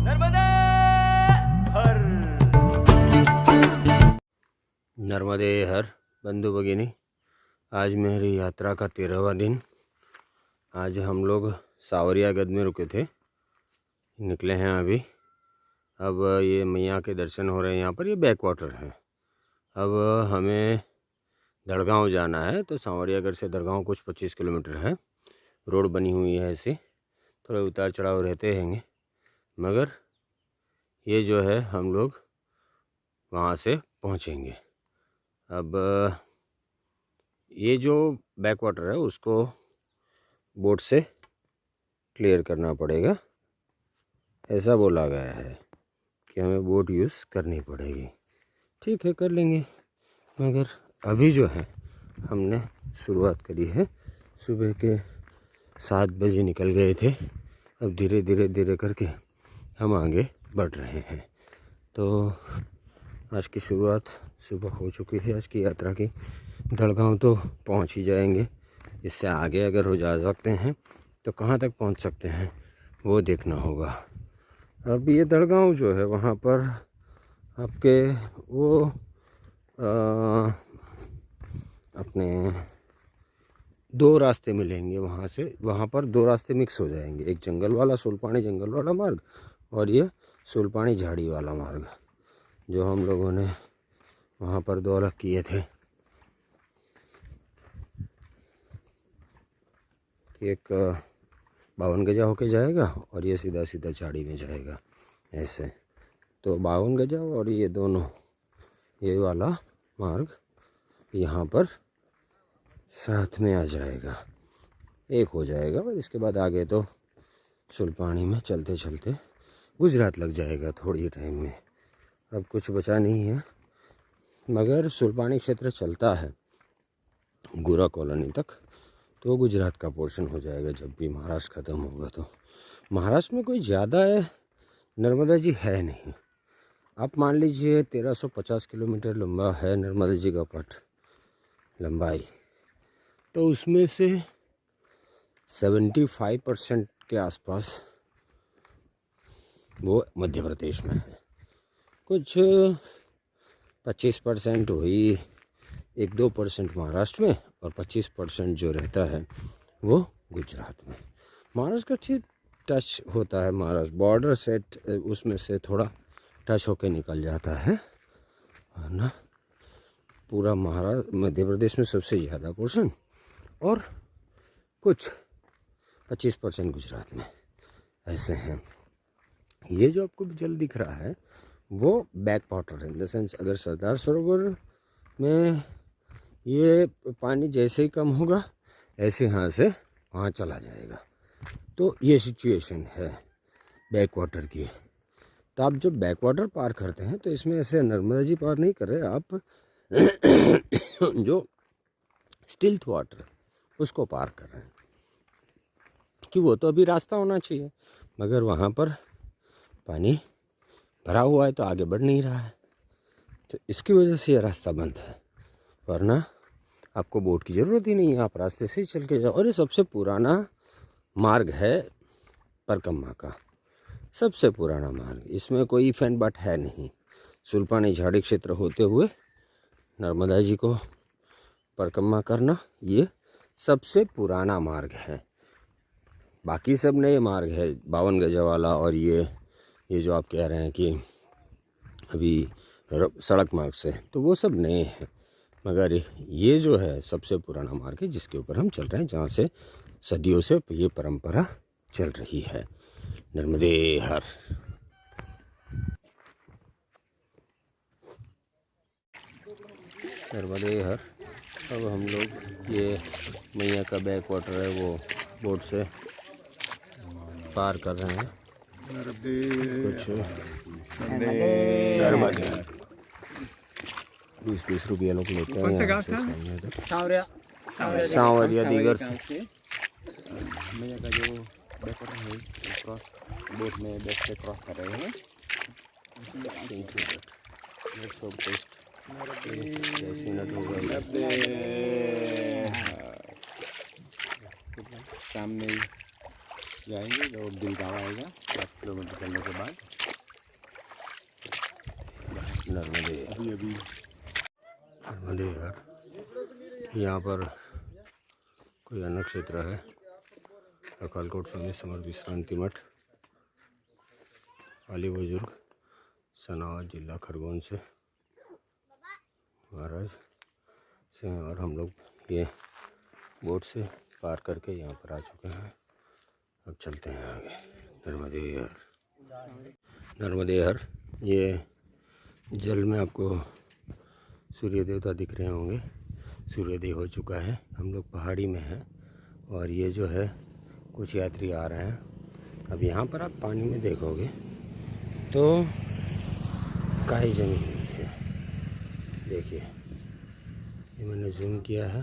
नर्मदे हर। नर्मदे हर बंधु भगिनी, आज मेरी यात्रा का 13वां दिन। आज हम लोग सावरियागढ़ में रुके थे, निकले हैं अभी। अब ये मैया के दर्शन हो रहे हैं यहाँ पर। ये बैक वाटर है। अब हमें दड़गांव जाना है, तो सावरियागढ़ से दड़गांव कुछ 25 किलोमीटर है। रोड बनी हुई है, ऐसे थोड़े उतार चढ़ाव रहते हैं, मगर ये जो है हम लोग वहाँ से पहुँचेंगे। अब ये जो बैक वाटर है उसको बोट से क्लियर करना पड़ेगा, ऐसा बोला गया है कि हमें बोट यूज़ करनी पड़ेगी। ठीक है, कर लेंगे, मगर अभी जो है हमने शुरुआत करी है। सुबह के 7 बजे निकल गए थे। अब धीरे धीरे करके हम आगे बढ़ रहे हैं। तो आज की शुरुआत सुबह हो चुकी है। आज की यात्रा की दड़गांव तो पहुंच ही जाएंगे। इससे आगे अगर हो जा सकते हैं तो कहाँ तक पहुंच सकते हैं वो देखना होगा। अब ये दड़गांव जो है वहाँ पर आपके वो अपने 2 रास्ते मिलेंगे। वहाँ से वहाँ पर 2 रास्ते मिक्स हो जाएंगे, एक जंगल वाला सुलपानी जंगल वाला मार्ग और ये सुलपानी झाड़ी वाला मार्ग, जो हम लोगों ने वहाँ पर 2 अलग किए थे। एक 52 गजा होके जाएगा और ये सीधा सीधा झाड़ी में जाएगा ऐसे। तो 52 गजा और ये दोनों, ये वाला मार्ग यहाँ पर साथ में आ जाएगा, एक हो जाएगा। और इसके बाद आगे तो सुलपानी में चलते चलते गुजरात लग जाएगा थोड़ी टाइम में। अब कुछ बचा नहीं है, मगर सुलपानी क्षेत्र चलता है गोरा कॉलोनी तक, तो गुजरात का पोर्शन हो जाएगा जब भी महाराष्ट्र ख़त्म होगा। तो महाराष्ट्र में कोई ज़्यादा नर्मदा जी है नहीं। आप मान लीजिए 1350 किलोमीटर लंबा है नर्मदा जी का पट लंबाई। तो उसमें से 75% के आसपास वो मध्य प्रदेश में है। कुछ 25% हुई, 1-2% महाराष्ट्र में, और 25% जो रहता है वो गुजरात में। महाराष्ट्र का ठीक टच होता है, महाराष्ट्र बॉर्डर सेट उसमें से थोड़ा टच होके निकल जाता है, वरना पूरा महाराष्ट्र मध्य प्रदेश में सबसे ज़्यादा पोर्शन और कुछ 25% गुजरात में ऐसे हैं। ये जो आपको जल दिख रहा है वो बैक वाटर है, इन द सेंस अगर सरदार सरोवर में ये पानी जैसे ही कम होगा ऐसे यहाँ से वहाँ चला जाएगा। तो ये सिचुएशन है बैक वाटर की। तो आप जब बैक वाटर पार करते हैं तो इसमें ऐसे नर्मदा जी पार नहीं कर रहे आप, जो स्टिल्थ वाटर उसको पार कर रहे हैं, कि वो तो अभी रास्ता होना चाहिए, मगर वहाँ पर पानी भरा हुआ है तो आगे बढ़ नहीं रहा है। तो इसकी वजह से ये रास्ता बंद है, वरना आपको बोट की ज़रूरत ही नहीं है, आप रास्ते से ही चल के जाओ। और ये सबसे पुराना मार्ग है परिक्रमा का, सबसे पुराना मार्ग। इसमें कोई फैन बट है नहीं। सुलपानी झाड़ी क्षेत्र होते हुए नर्मदा जी को परिक्रमा करना ये सबसे पुराना मार्ग है। बाकी सब नए मार्ग है, 52 गजा वाला और ये जो आप कह रहे हैं कि अभी सड़क मार्ग से, तो वो सब नए हैं। मगर ये जो है सबसे पुराना मार्ग है जिसके ऊपर हम चल रहे हैं, जहाँ से सदियों से ये परंपरा चल रही है। नर्मदे हर। नर्मदे हर। अब हम लोग ये मैया का बैक वाटर है वो बोट से पार कर रहे हैं। कुछ नर्मदे 20-20 रुपये लोग लेते हैं। सांवरिया दीगर से मैया का जो बैक वाटर है क्रॉस बोट में बैक से क्रॉस कर रहे हैं। 10 मिनट हो गए, सामने जाएंगे और दिल गाँव आएगा 7 किलोमीटर चलने के बाद। अभी। नर्मदे हर, यहाँ पर कोई अन्न क्षेत्र है, अकालकोट स्वामी समर्थ विश्रांति मठ, अली बुजुर्ग, सनावद जिला खरगोन से महाराज से, और हम लोग ये बोट से पार करके यहाँ पर आ चुके हैं। अब चलते हैं आगे। नर्मदे हर, नर्मदे हर, ये जल में आपको सूर्य देवता दिख रहे होंगे। सूर्योदय हो चुका है, हम लोग पहाड़ी में हैं और ये जो है कुछ यात्री आ रहे हैं। अब यहाँ पर आप पानी में देखोगे तो काई जमी हुई है, देखिए ये मैंने जूम किया है,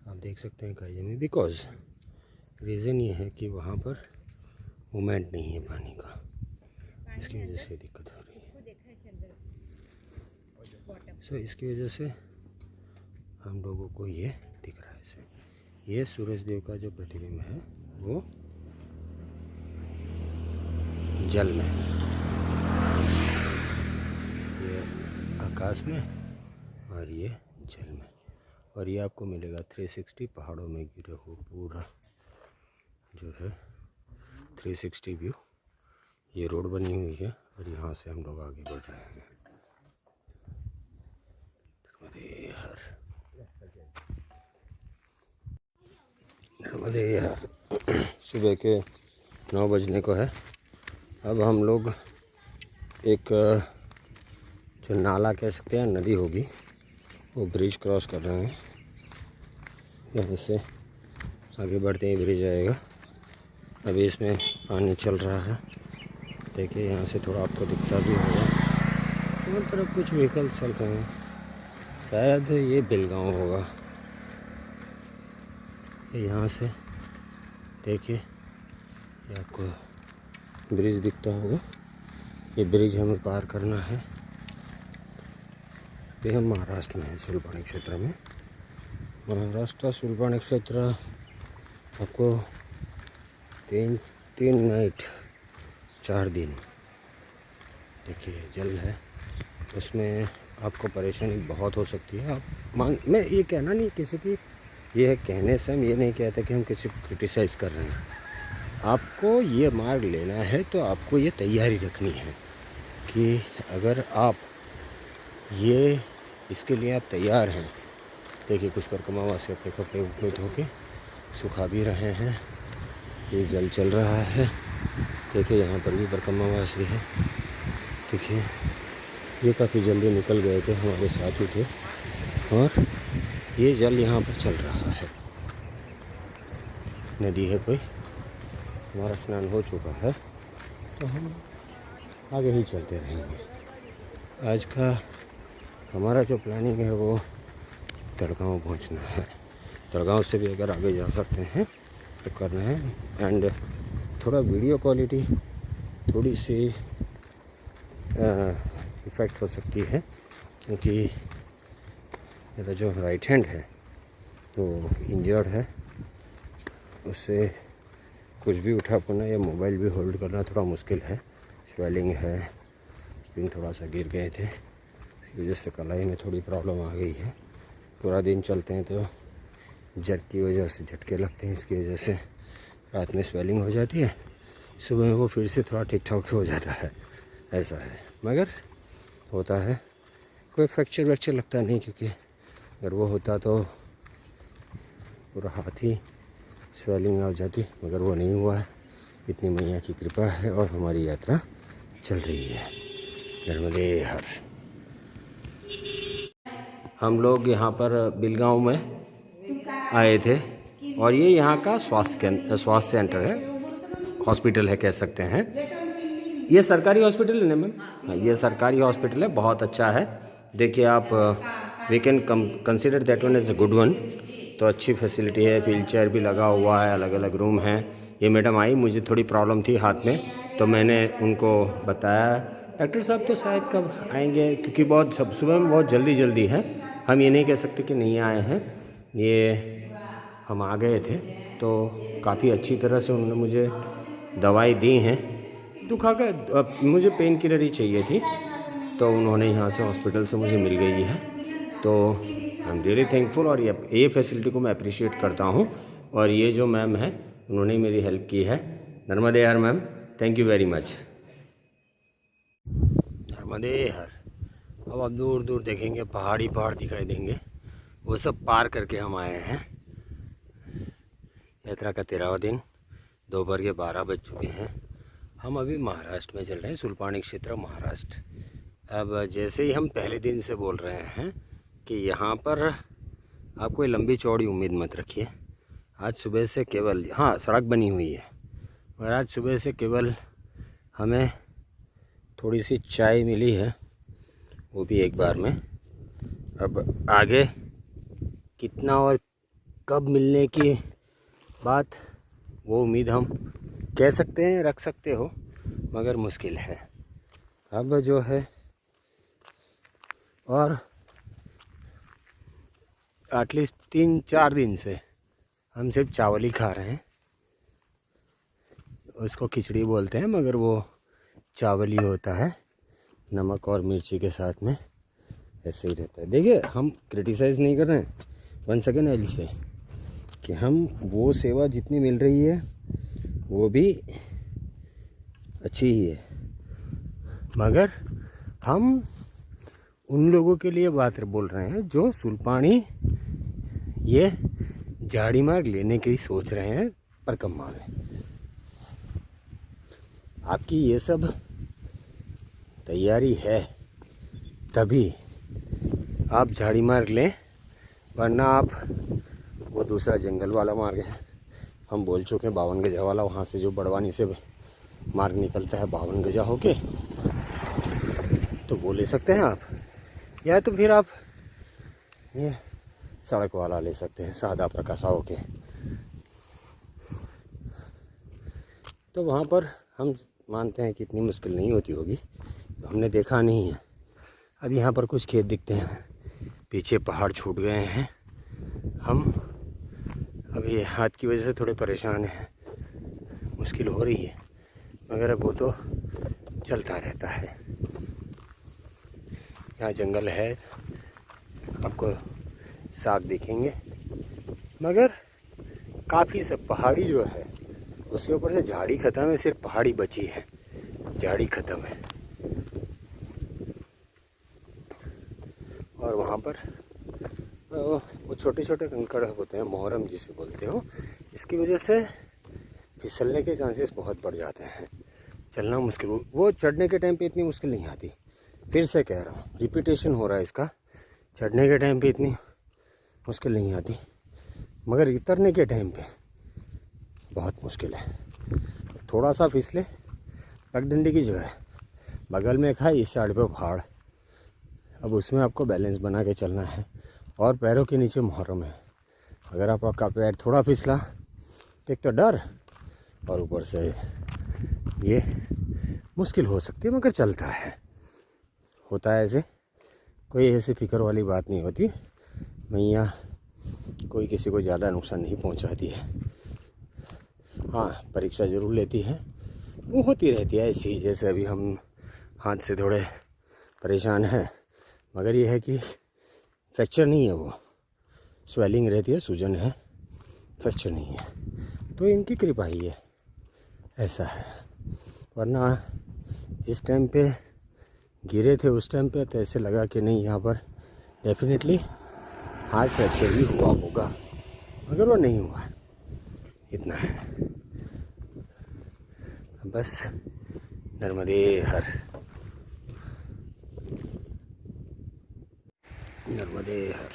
आप देख सकते हैं काई जमी। बिकॉज रीज़न ये है कि वहाँ पर मूवमेंट नहीं है पानी का, इसकी वजह से दिक्कत हो रही है। सो इसकी वजह से हम लोगों को ये दिख रहा है। इसे ये सूरज देव का जो प्रतिबिंब है वो जल में है, ये आकाश में और ये जल में, और ये आपको मिलेगा 360 पहाड़ों में गिरे हुए पूरा जो है 360 व्यू। ये रोड बनी हुई है और यहाँ से हम लोग आगे बढ़ रहे हैं। नर्मदे हर, नर्मदे हर। सुबह के 9 बजने को है। अब हम लोग एक जो नाला कह सकते हैं, नदी होगी, वो ब्रिज क्रॉस कर रहे हैं। यहाँ से आगे बढ़ते ही ब्रिज आएगा। अभी इसमें पानी चल रहा है, देखिए यहाँ से थोड़ा आपको दिखता भी होगा। दोनों तरफ कुछ व्हीकल चल रहे हैं, शायद ये बिलगांव होगा। यहाँ से देखिए ये आपको ब्रिज दिखता होगा, ये ब्रिज हमें पार करना है। ये हम महाराष्ट्र में है, सुलपाणी क्षेत्र में। महाराष्ट्र सुलपाणी क्षेत्र आपको 3 नाइट 4 दिन देखिए जल है, उसमें आपको परेशानी बहुत हो सकती है। आप मैं ये कहना नहीं किसी की, ये है कहने से हम ये नहीं कहते कि हम किसी को क्रिटिसाइज़ कर रहे हैं। आपको ये मार्ग लेना है तो आपको ये तैयारी रखनी है कि अगर आप ये इसके लिए आप तैयार हैं। देखिए कुछ परिक्रमा से अपने कपड़े उपड़े धो के सुखा भी रहे हैं, ये जल चल रहा है। देखिए यहाँ पर भी परिक्रमावासी है, देखिए ये काफ़ी जल्दी निकल गए थे, हमारे साथी थे, और ये जल यहाँ पर चल रहा है। नदी है कोई, हमारा स्नान हो चुका है तो हम आगे ही चलते रहेंगे। आज का हमारा जो प्लानिंग है वो तड़गांव पहुंचना है। तड़गांव से भी अगर आगे जा सकते हैं तो करना है। एंड थोड़ा वीडियो क्वालिटी थोड़ी सी इफ़ेक्ट हो सकती है, क्योंकि मेरा जो राइट हैंड है वो इंजर्ड है, उससे कुछ भी उठा पाना या मोबाइल भी होल्ड करना थोड़ा मुश्किल है। स्वेलिंग है, दिन थोड़ा सा गिर गए थे, इसकी वजह से कलाई में थोड़ी प्रॉब्लम आ गई है। पूरा दिन चलते हैं तो जर्क की वजह से झटके लगते हैं, इसकी वजह से रात में स्वेलिंग हो जाती है, सुबह वो फिर से थोड़ा ठीक ठाक हो जाता है, ऐसा है। मगर होता है, कोई फ्रैक्चर वैक्चर लगता नहीं, क्योंकि अगर वो होता तो पूरा हाथ ही स्वेलिंग आ जाती, मगर वो नहीं हुआ है। इतनी मैया की कृपा है और हमारी यात्रा चल रही है। नर्मदे हर। हम लोग यहाँ पर बिलगांव में आए थे और ये यहाँ का स्वास्थ्य सेंटर है, हॉस्पिटल है कह सकते हैं। ये सरकारी हॉस्पिटल है ना मैम? हाँ, ये सरकारी हॉस्पिटल है, बहुत अच्छा है। देखिए आप we can consider that one as a good one. तो अच्छी फैसिलिटी है, व्हील चेयर भी लगा हुआ है, अलग अलग रूम हैं। ये मैडम आई, मुझे थोड़ी प्रॉब्लम थी हाथ में, तो मैंने उनको बताया। डॉक्टर साहब तो शायद कब आएंगे, क्योंकि बहुत सुबह में बहुत जल्दी है, हम ये नहीं कह सकते कि नहीं आए हैं। ये हम आ गए थे तो काफ़ी अच्छी तरह से उन्होंने मुझे दवाई दी हैं। दुखा का मुझे पेन किलर ही चाहिए थी, तो उन्होंने यहाँ से हॉस्पिटल से मुझे मिल गई है, तो आई एम रियली थैंकफुल। और ये फैसिलिटी को मैं अप्रिशिएट करता हूँ। और ये जो मैम है उन्होंने मेरी हेल्प की है। नर्मदे हर ma'am, thank you very much. नर्मदे हर। अब आप दूर दूर देखेंगे पहाड़ दिखाई देंगे, वो सब पार करके हम आए हैं। यात्रा का 13वां दिन, दोपहर के 12 बज चुके हैं। हम अभी महाराष्ट्र में चल रहे हैं, सुलपाणी क्षेत्र महाराष्ट्र। अब जैसे ही हम पहले दिन से बोल रहे हैं कि यहाँ पर आप कोई लंबी चौड़ी उम्मीद मत रखिए। आज सुबह से केवल, हाँ सड़क बनी हुई है, और आज सुबह से केवल हमें थोड़ी सी चाय मिली है, वो भी एक बार में। अब आगे कितना और कब मिलने की बात, वो उम्मीद हम कह सकते हैं, रख सकते हो, मगर मुश्किल है। अब जो है, और एटलीस्ट 3-4 दिन से हम सिर्फ चावल ही खा रहे हैं। उसको खिचड़ी बोलते हैं, मगर वो चावल ही होता है, नमक और मिर्ची के साथ में, ऐसे ही रहता है। देखिए, हम क्रिटिसाइज़ नहीं कर रहे हैं, वन सेकेंड एल से, कि हम वो सेवा जितनी मिल रही है वो भी अच्छी ही है, मगर हम उन लोगों के लिए बात बोल रहे हैं जो सुलपाणी ये झाड़ी मार्ग लेने की सोच रहे हैं परिक्रमा में। आपकी ये सब तैयारी है तभी आप झाड़ी मार्ग लें, वरना आप वो दूसरा जंगल वाला मार्ग है, हम बोल चुके हैं 52 गजा वाला, वहाँ से जो बड़वानी से मार्ग निकलता है 52 गजा होके, तो वो ले सकते हैं आप। या तो फिर आप ये सड़क वाला ले सकते हैं, सादा प्रकाशा होके। तो वहाँ पर हम मानते हैं कि इतनी मुश्किल नहीं होती होगी, तो हमने देखा नहीं है। अब यहाँ पर कुछ खेत दिखते हैं, पीछे पहाड़ छूट गए हैं। हम अभी हाथ की वजह से थोड़े परेशान हैं, मुश्किल हो रही है, मगर अब वो तो चलता रहता है। यहाँ जंगल है, आपको साग दिखेंगे, मगर काफ़ी सब पहाड़ी जो है उसके ऊपर से झाड़ी ख़त्म है, सिर्फ पहाड़ी बची है, झाड़ी ख़त्म है। और वहाँ पर वो छोटे छोटे कंकड़ होते हैं, मोहरम जिसे बोलते हो, इसकी वजह से फिसलने के चांसेस बहुत बढ़ जाते हैं, चलना मुश्किल। वो चढ़ने के टाइम पे इतनी मुश्किल नहीं आती, फिर से कह रहा हूँ, रिपीटेशन हो रहा है इसका। चढ़ने के टाइम पे इतनी मुश्किल नहीं आती, मगर उतरने के टाइम पे बहुत मुश्किल है। थोड़ा सा फिसले, पगडंडी की जगह है, बगल में खाई, इस साइड पे पहाड़। अब उसमें आपको बैलेंस बना के चलना है, और पैरों के नीचे मुहर्रम है। अगर आपका पैर थोड़ा फिसला, एक तो डर, और ऊपर से ये मुश्किल हो सकती है, मगर चलता है, होता है ऐसे। कोई ऐसी फिक्र वाली बात नहीं होती। मैया कोई किसी को ज़्यादा नुकसान नहीं पहुंचाती है। हाँ, परीक्षा ज़रूर लेती है, वो होती रहती है ऐसी, जैसे अभी हम हाथ से थोड़े परेशान हैं, मगर ये है कि फ्रैक्चर नहीं है, वो स्वेलिंग रहती है, सूजन है, फ्रैक्चर नहीं है, तो इनकी कृपा ही है, ऐसा है। वरना जिस टाइम पे गिरे थे उस टाइम पे तो ऐसे लगा कि नहीं, यहाँ पर डेफिनेटली हाथ फ्रैक्चर भी हुआ होगा, मगर वो नहीं हुआ, इतना है बस। नर्मदे हर, नर्मदे हर।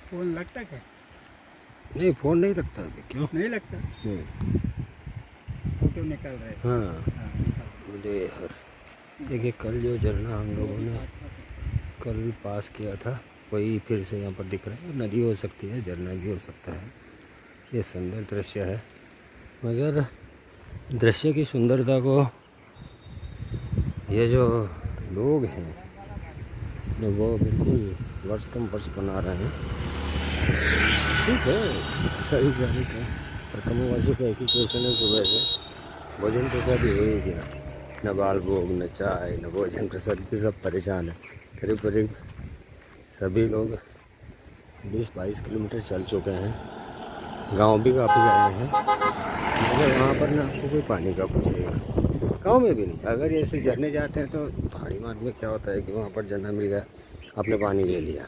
फोन लगता क्या? नहीं, फ़ोन नहीं लगता अभी। क्यों नहीं लगता? फोटो निकाल रहे हैं। हाँ, नर्मदे हर। देखिए, कल जो झरना हम लोगों ने कल पास किया था, वही फिर से यहाँ पर दिख रहा है। नदी हो सकती है, झरना भी हो सकता है। ये सुंदर दृश्य है, मगर दृश्य की सुंदरता को ये जो लोग हैं वो बिल्कुल वर्ष कम वर्ष बना रहे हैं। ठीक है, सही गाड़ी का परिक्रमावासी का एक ही क्वेश्चन है, सुबह से भोजन तो सब हो ही गया, न बाल भोग, न चाय, न भोजन प्रसाद की, सब परेशान है। करीब करीब सभी लोग 20-22 किलोमीटर चल चुके हैं। गांव भी काफ़ी गए हैं, मगर वहाँ पर ना आपको कोई पानी का पूछेगा। गांव में भी नहीं। अगर ऐसे झरने जाते हैं तो पहाड़ी मार्ग में क्या होता है कि वहाँ पर झरना मिल गया, आपने पानी ले लिया,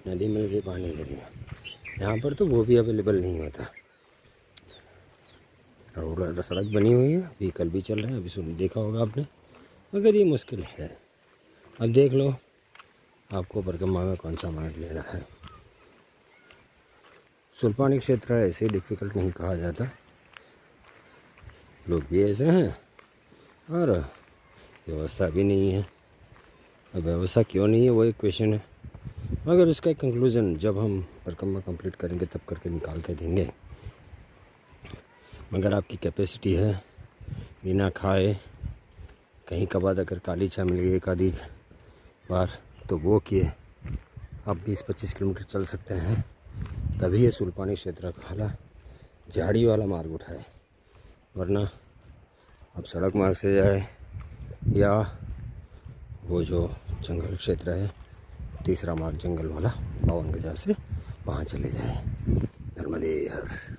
नदी मिल गई, पानी ले लिया। यहाँ पर तो वो भी अवेलेबल नहीं होता। रोड सड़क बनी हुई है, व्हीकल भी चल रहे हैं, अभी देखा होगा आपने, मगर ये मुश्किल है। अब देख लो आपको परिक्रमा में कौन सा मार्ग लेना है। सुल्पानी क्षेत्र ऐसे डिफ़िकल्ट नहीं कहा जाता, लोग भी ऐसे हैं और व्यवस्था भी नहीं है। अब व्यवस्था क्यों नहीं है वो एक क्वेश्चन है, मगर उसका एक कंक्लूज़न जब हम परिक्रमा कंप्लीट करेंगे तब करके निकाल के देंगे। मगर आपकी कैपेसिटी है बिना खाए, कहीं कभार अगर काली चाय मिल गई एक आधी बार तो वो किए आप 20-25 किलोमीटर चल सकते हैं, तभी ये सुल्पानी क्षेत्र का झाड़ी वाला मार्ग उठाए। वरना आप सड़क मार्ग से जाए या वो जो जंगल क्षेत्र है, तीसरा मार्ग जंगल वाला 52 गजा से, वहाँ चले जाए। नर्मदे हर।